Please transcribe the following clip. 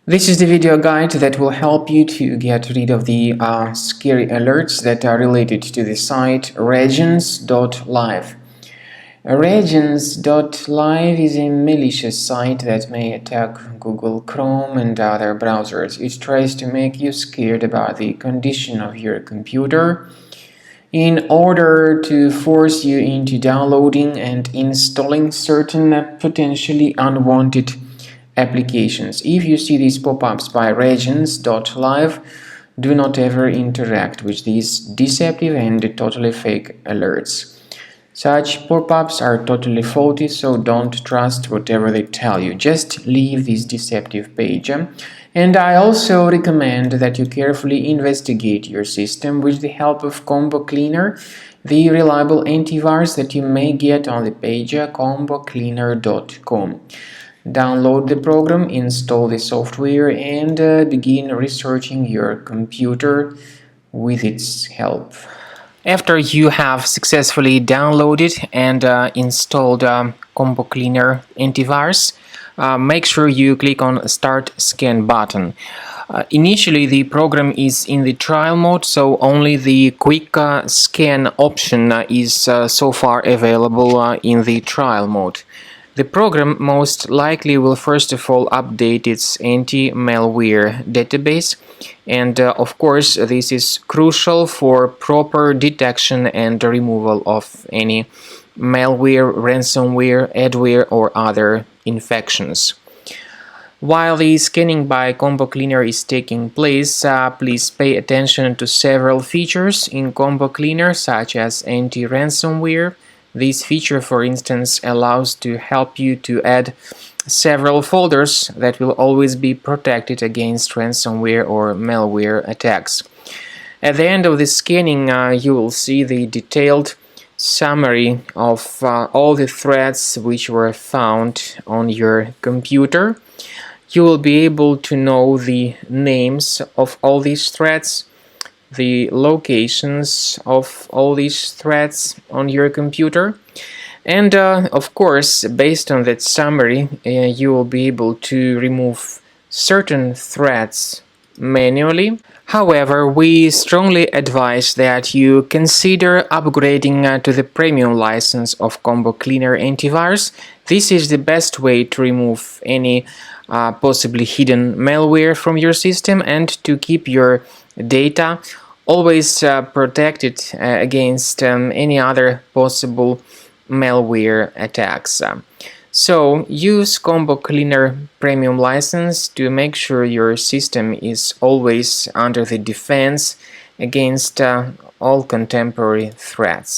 This is the video guide that will help you to get rid of the scary alerts that are related to the site Rajens.live. Rajens.live is a malicious site that may attack Google Chrome and other browsers. It tries to make you scared about the condition of your computer in order to force you into downloading and installing certain potentially unwanted applications. If you see these pop-ups by Rajens.live, do not ever interact with these deceptive and totally fake alerts. Such pop-ups are totally faulty, so don't trust whatever they tell you. Just leave this deceptive page. And I also recommend that you carefully investigate your system with the help of Combo Cleaner, the reliable antivirus that you may get on the page combocleaner.com. Download the program, install the software, and begin researching your computer with its help. After you have successfully downloaded and installed Combo Cleaner antivirus, make sure you click on Start Scan button. Initially, the program is in the trial mode, so only the quick scan option is so far available in the trial mode. The program most likely will first of all update its anti-malware database, and of course this is crucial for proper detection and removal of any malware, ransomware, adware or other infections. While the scanning by Combo Cleaner is taking place, please pay attention to several features in Combo Cleaner, such as anti-ransomware. This feature, for instance, allows to help you to add several folders that will always be protected against ransomware or malware attacks. At the end of the scanning, you will see the detailed summary of all the threats which were found on your computer. You will be able to know the names of all these threats, the locations of all these threats on your computer, and of course, based on that summary, you will be able to remove certain threats manually. However, we strongly advise that you consider upgrading to the premium license of Combo Cleaner antivirus. This is the best way to remove any possibly hidden malware from your system and to keep your data always protected against any other possible malware attacks. So use Combo Cleaner Premium license to make sure your system is always under the defense against all contemporary threats.